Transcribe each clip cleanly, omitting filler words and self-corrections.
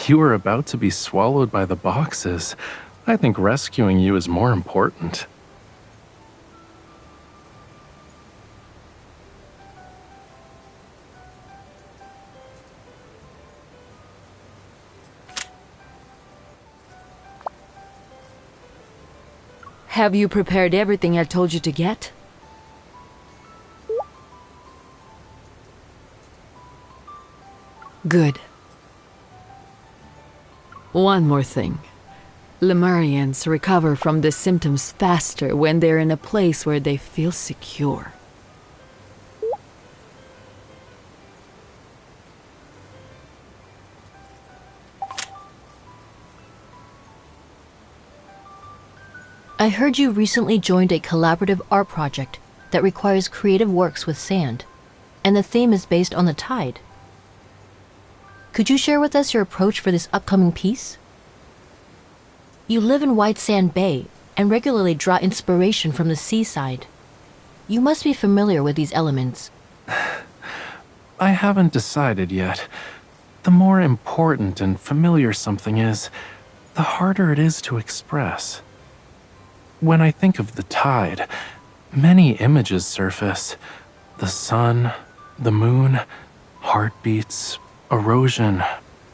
You were about to be swallowed by the boxes. I think rescuing you is more important. Have you prepared everything I told you to get? Good. One more thing. Lemurians recover from the symptoms faster when they're in a place where they feel secure. I heard you recently joined a collaborative art project that requires creative works with sand, and the theme is based on the tide. Could you share with us your approach for this upcoming piece? You live in White Sand Bay and regularly draw inspiration from the seaside. You must be familiar with these elements. I haven't decided yet. The more important and familiar something is, the harder it is to express. When I think of the tide, many images surface. The sun, the moon, heartbeats, erosion,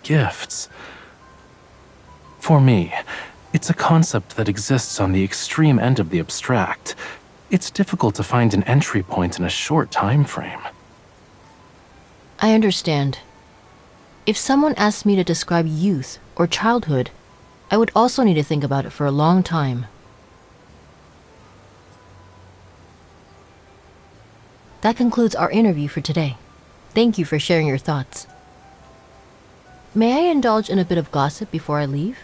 gifts. For me, it's a concept that exists on the extreme end of the abstract. It's difficult to find an entry point in a short time frame. I understand. If someone asked me to describe youth or childhood, I would also need to think about it for a long time. That concludes our interview for today. Thank you for sharing your thoughts. May I indulge in a bit of gossip before I leave?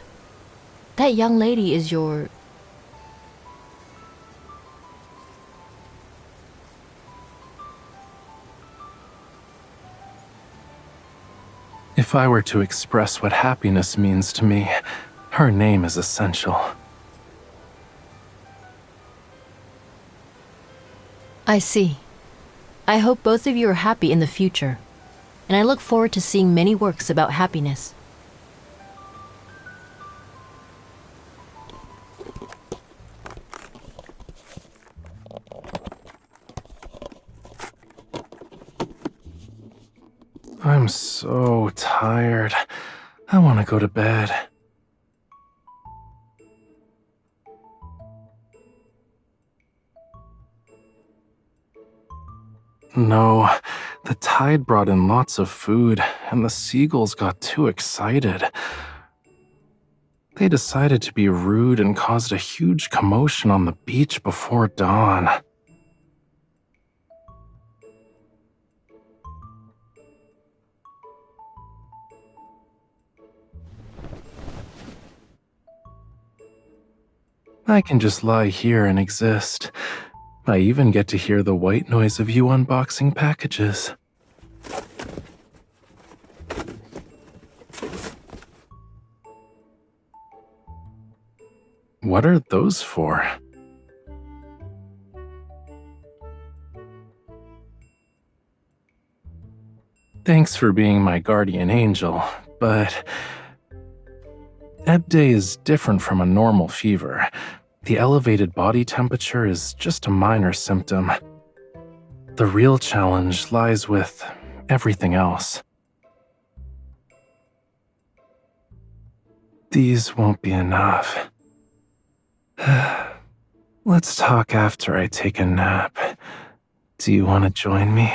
That young lady is your... If I were to express what happiness means to me, her name is essential. I see. I hope both of you are happy in the future, and I look forward to seeing many works about happiness. I'm so tired. I want to go to bed. No, the tide brought in lots of food, and the seagulls got too excited. They decided to be rude and caused a huge commotion on the beach before dawn. I can just lie here and exist. I even get to hear the white noise of you unboxing packages. What are those for? Thanks for being my guardian angel, but Ebb Day is different from a normal fever. The elevated body temperature is just a minor symptom. The real challenge lies with everything else. These won't be enough. Let's talk after I take a nap. Do you want to join me?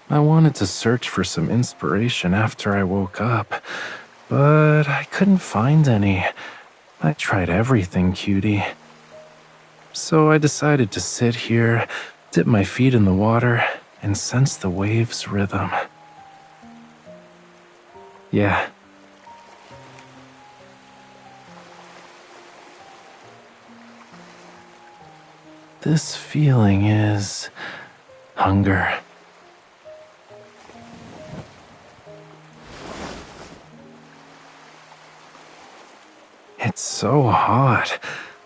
I wanted to search for some inspiration after I woke up, but I couldn't find any. I tried everything, cutie. So I decided to sit here, dip my feet in the water, and sense the waves' rhythm. Yeah, this feeling is hunger. It's so hot.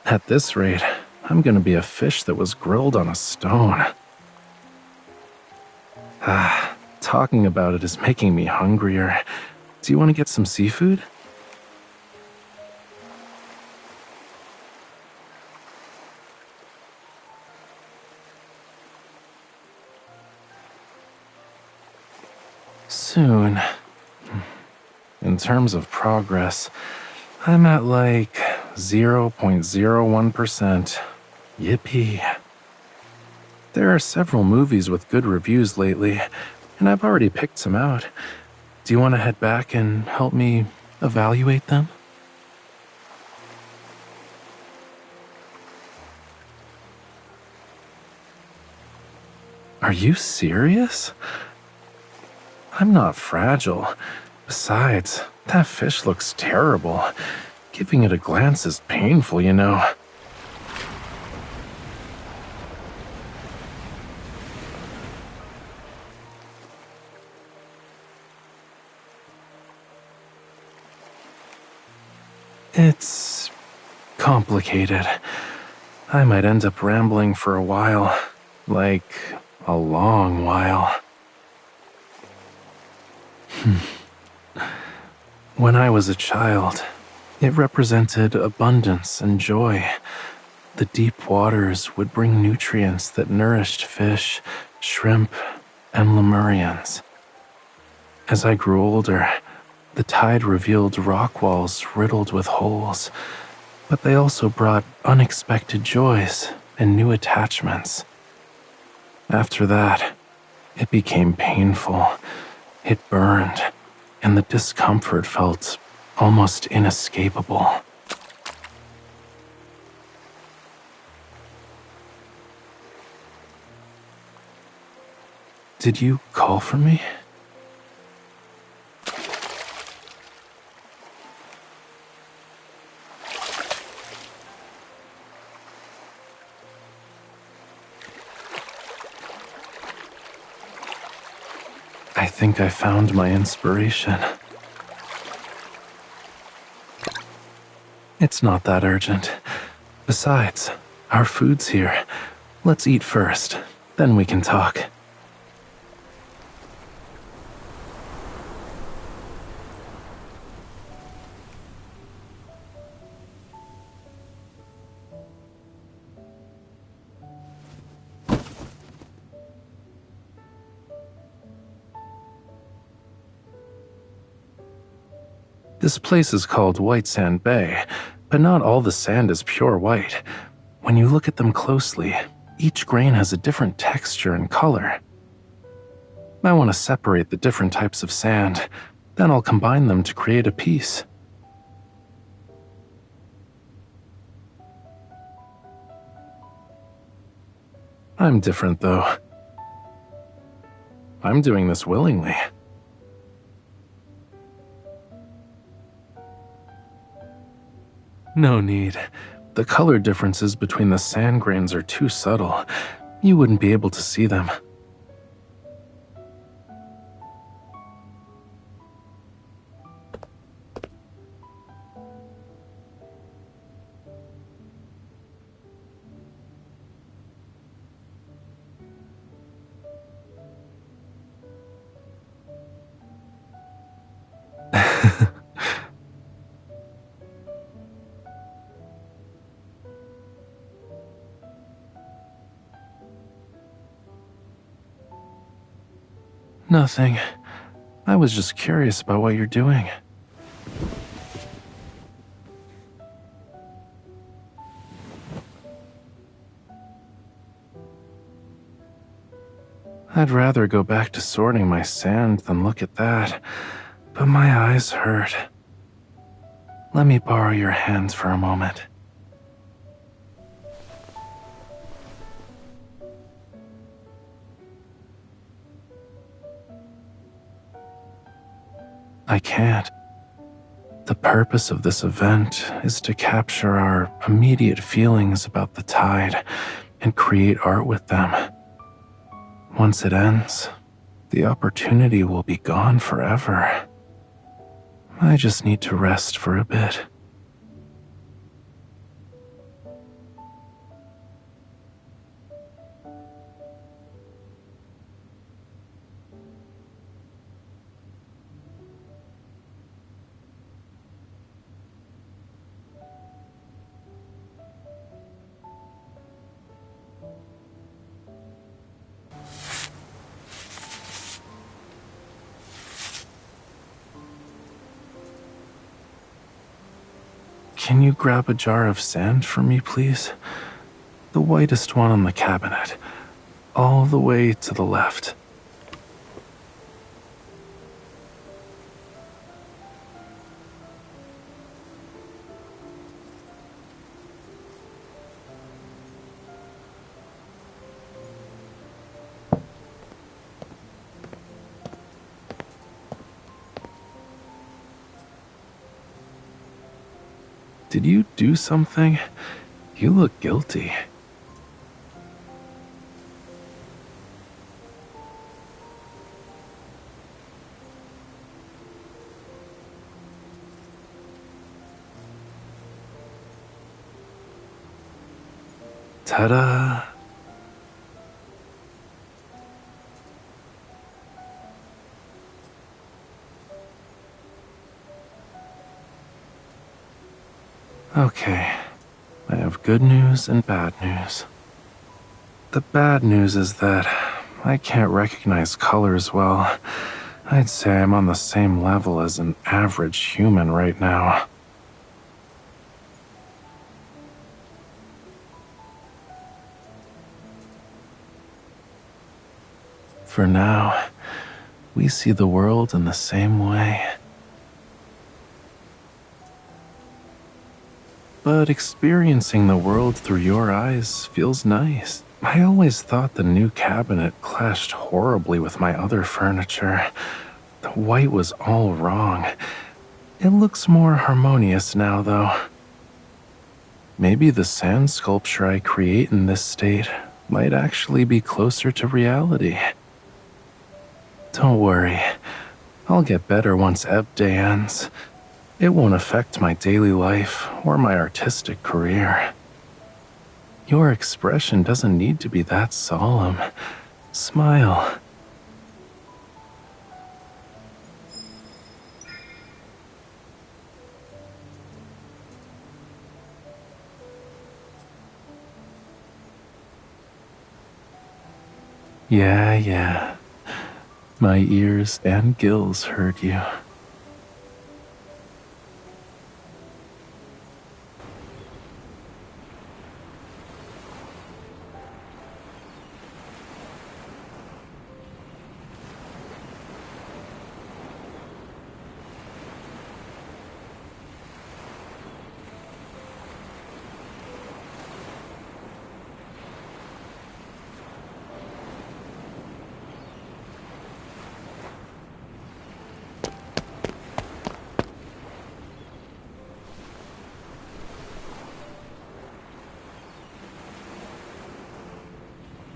At this rate, I'm gonna be a fish that was grilled on a stone. Talking about it is making me hungrier. Do you want to get some seafood? Soon. In terms of progress, I'm at like 0.01%. Yippee. There are several movies with good reviews lately, and I've already picked some out. Do you want to head back and help me evaluate them? Are you serious? I'm not fragile. Besides, that fish looks terrible. Giving it a glance is painful, you know. It's complicated. I might end up rambling for a while. Like, a long while. When I was a child, it represented abundance and joy. The deep waters would bring nutrients that nourished fish, shrimp, and lemurians. As I grew older, the tide revealed rock walls riddled with holes, but they also brought unexpected joys and new attachments. After that, it became painful. It burned, and the discomfort felt almost inescapable. Did you call for me? I think I found my inspiration. It's not that urgent. Besides, our food's here. Let's eat first, then we can talk. This place is called White Sand Bay, but not all the sand is pure white. When you look at them closely, each grain has a different texture and color. I want to separate the different types of sand, then I'll combine them to create a piece. I'm different, though. I'm doing this willingly. No need. The color differences between the sand grains are too subtle. You wouldn't be able to see them. Nothing. I was just curious about what you're doing. I'd rather go back to sorting my sand than look at that, but my eyes hurt. Let me borrow your hands for a moment. I can't. The purpose of this event is to capture our immediate feelings about the tide, and create art with them. Once it ends, the opportunity will be gone forever. I just need to rest for a bit. Can you grab a jar of sand for me, please? The whitest one on the cabinet, all the way to the left. Did you do something? You look guilty. Ta-da! Okay, I have good news and bad news. The bad news is that I can't recognize colors well. I'd say I'm on the same level as an average human right now. For now, we see the world in the same way. But experiencing the world through your eyes feels nice. I always thought the new cabinet clashed horribly with my other furniture. The white was all wrong. It looks more harmonious now, though. Maybe the sand sculpture I create in this state might actually be closer to reality. Don't worry, I'll get better once Ebb Day ends. It won't affect my daily life or my artistic career. Your expression doesn't need to be that solemn. Smile. Yeah. My ears and gills heard you.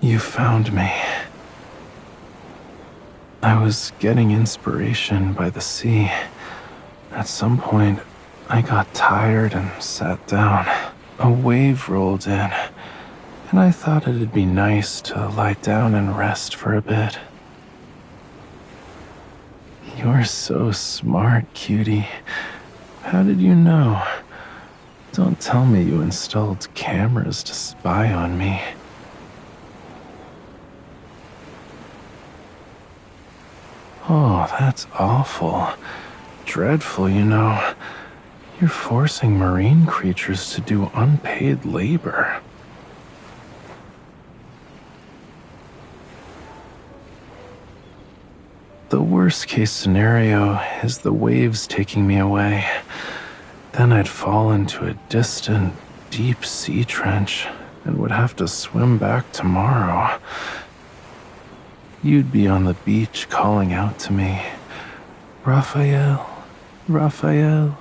You found me. I was getting inspiration by the sea. At some point, I got tired and sat down. A wave rolled in, and I thought it'd be nice to lie down and rest for a bit. You're so smart, cutie. How did you know? Don't tell me you installed cameras to spy on me. Oh, that's awful. Dreadful, you know. You're forcing marine creatures to do unpaid labor. The worst case scenario is the waves taking me away. Then I'd fall into a distant, deep sea trench and would have to swim back tomorrow. You'd be on the beach calling out to me, Rafayel, Rafayel.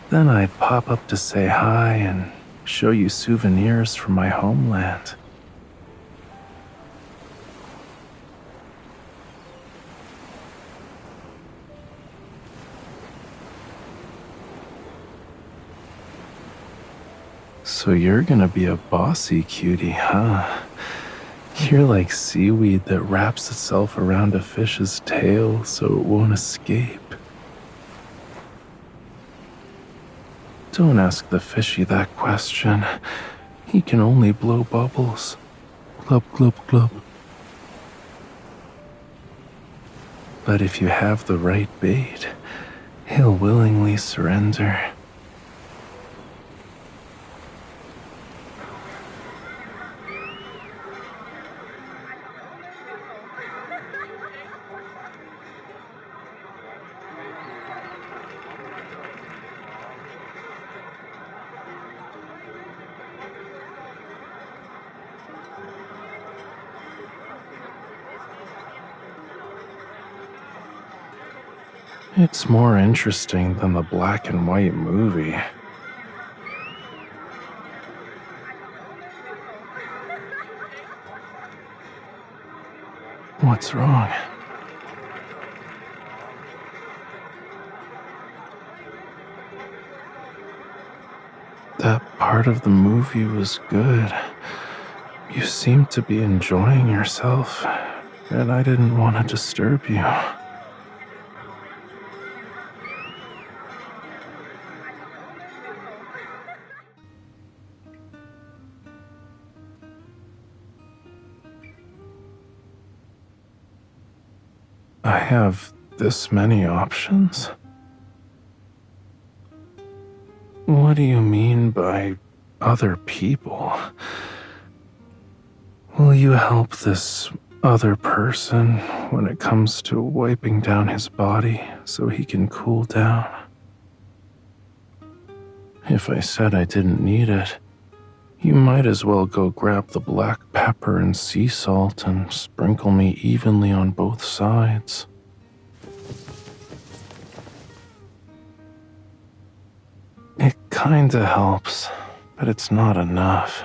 Then I'd pop up to say hi and show you souvenirs from my homeland. So you're gonna be a bossy cutie, huh? You're like seaweed that wraps itself around a fish's tail so it won't escape. Don't ask the fishy that question. He can only blow bubbles. Glub, glub, glub. But if you have the right bait, he'll willingly surrender. It's more interesting than the black and white movie. What's wrong? That part of the movie was good. You seemed to be enjoying yourself, and I didn't want to disturb you. I have this many options? What do you mean by other people? Will you help this other person when it comes to wiping down his body so he can cool down? If I said I didn't need it, you might as well go grab the black pepper and sea salt and sprinkle me evenly on both sides. It kinda helps, but it's not enough.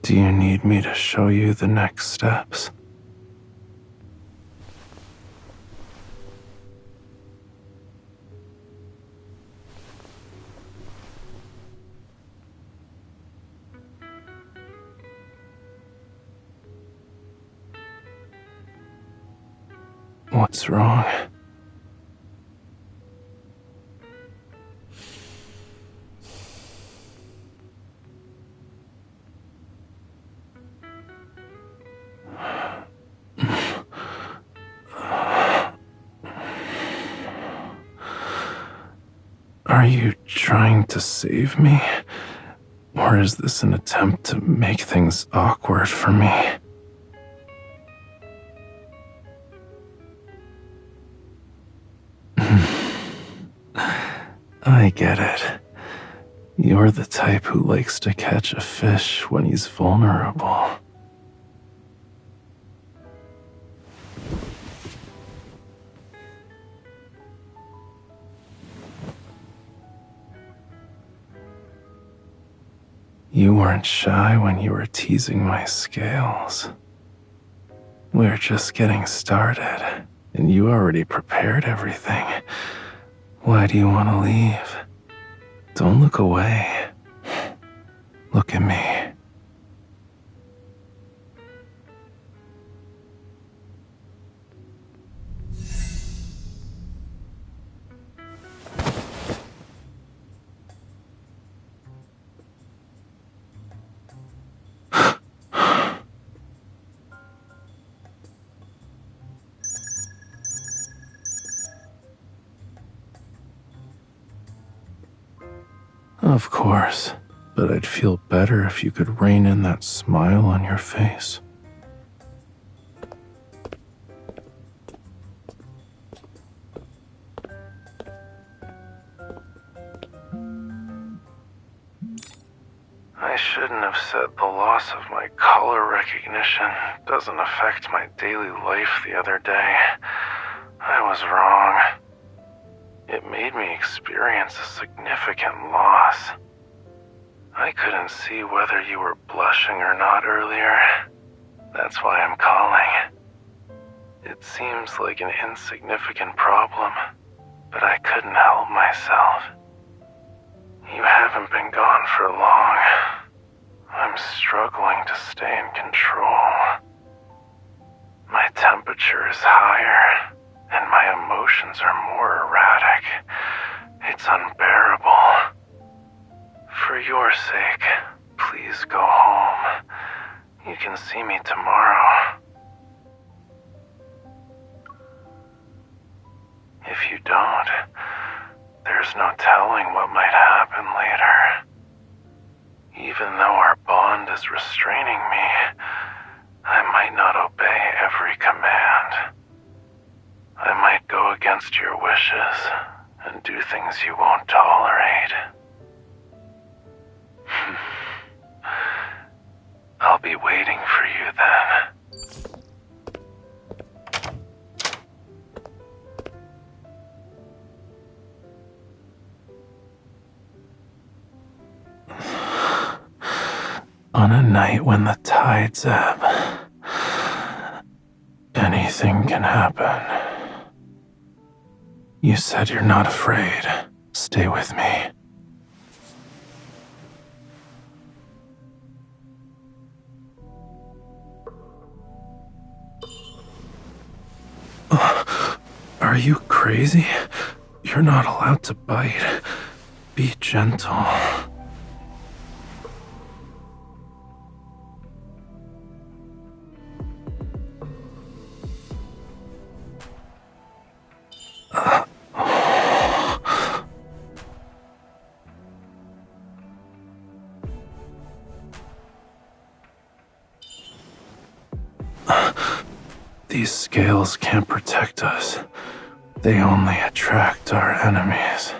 Do you need me to show you the next steps? What's wrong? Are you trying to save me? Or is this an attempt to make things awkward for me? I get it. You're the type who likes to catch a fish when he's vulnerable. You weren't shy when you were teasing my scales. We're just getting started, and you already prepared everything. Why do you want to leave? Don't look away. Look at me. Of course, but I'd feel better if you could rein in that smile on your face. I shouldn't have said the loss of my color recognition doesn't affect my daily life the other day. I was wrong. It made me experience a significant loss. I couldn't see whether you were blushing or not earlier. That's why I'm calling. It seems like an insignificant problem, but I couldn't help myself. You haven't been gone for long. I'm struggling to stay in control. My temperature is higher, and my emotions are more erratic. It's unbearable. For your sake, please go home. You can see me tomorrow. If you don't, there's no telling what might happen later. Even though our bond is restraining me, I might not obey every command. I might go against your wishes and do things you won't tolerate. I'll be waiting for you then. On a night when the tides ebb, anything can happen. You said you're not afraid. Stay with me. Are you crazy? You're not allowed to bite. Be gentle. These scales can't protect us. They only attract our enemies.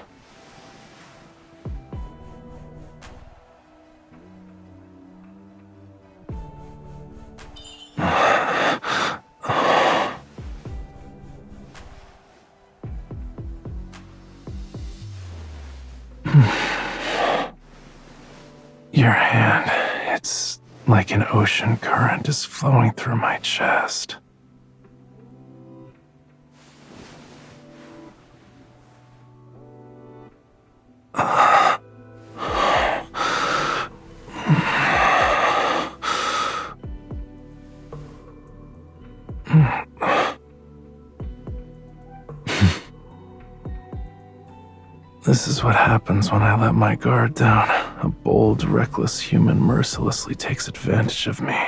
Your hand, it's like an ocean current is flowing through my chest. This is what happens when I let my guard down. A bold, reckless human mercilessly takes advantage of me.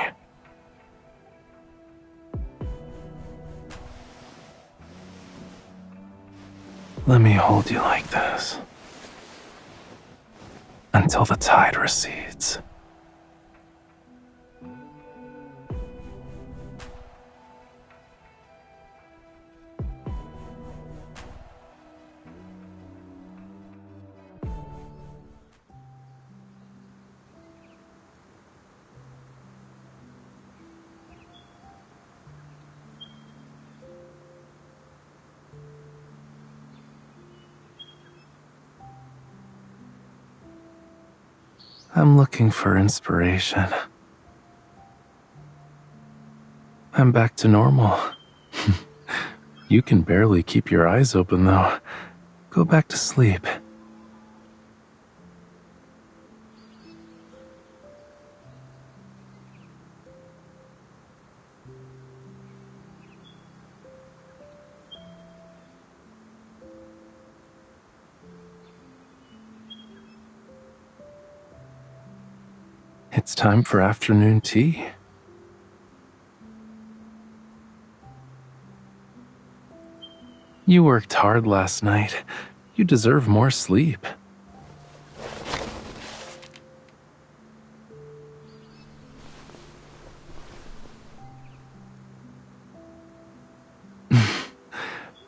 Let me hold you like this until the tide recedes. I'm looking for inspiration. I'm back to normal. You can barely keep your eyes open, though. Go back to sleep. It's time for afternoon tea. You worked hard last night. You deserve more sleep.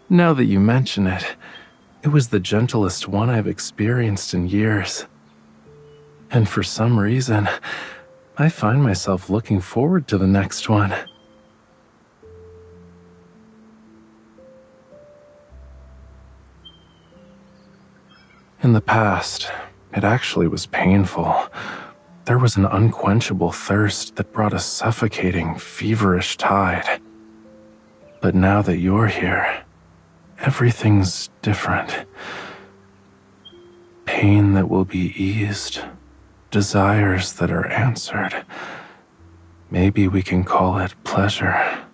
Now that you mention it, it was the gentlest one I've experienced in years. And for some reason, I find myself looking forward to the next one. In the past, it actually was painful. There was an unquenchable thirst that brought a suffocating, feverish tide. But now that you're here, everything's different. Pain that will be eased, desires that are answered. Maybe we can call it pleasure.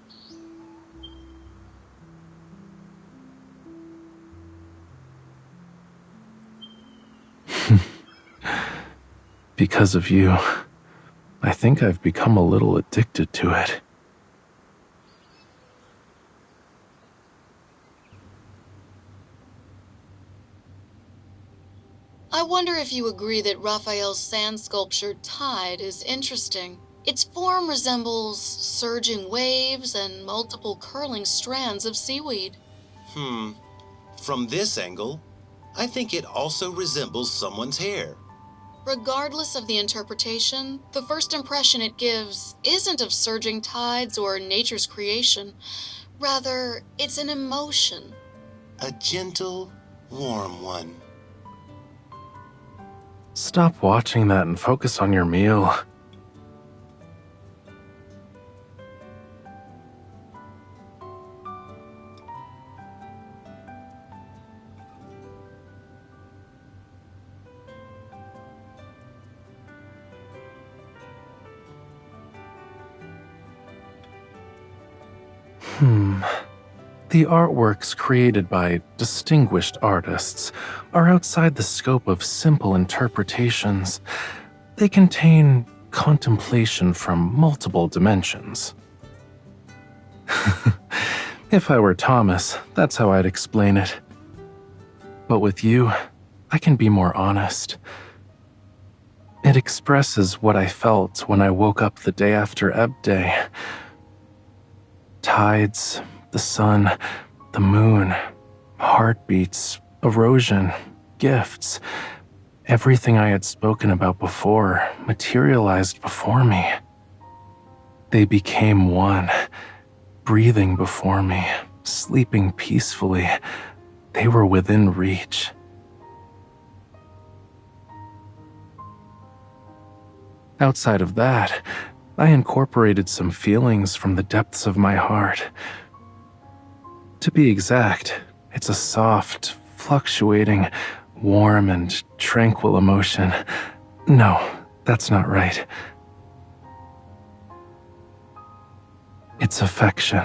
Because of you, I think I've become a little addicted to it. I wonder if you agree that Raphael's sand sculpture Tide is interesting. Its form resembles surging waves and multiple curling strands of seaweed. From this angle, I think it also resembles someone's hair. Regardless of the interpretation, the first impression it gives isn't of surging tides or nature's creation. Rather, it's an emotion. A gentle, warm one. Stop watching that and focus on your meal. The artworks created by distinguished artists are outside the scope of simple interpretations. They contain contemplation from multiple dimensions. If I were Thomas, that's how I'd explain it. But with you, I can be more honest. It expresses what I felt when I woke up the day after Ebb Day. Tides, the sun, the moon, heartbeats, erosion, gifts. Everything I had spoken about before materialized before me. They became one, breathing before me, sleeping peacefully. They were within reach. Outside of that, I incorporated some feelings from the depths of my heart. To be exact, it's a soft, fluctuating, warm and tranquil emotion. No, that's not right. It's affection.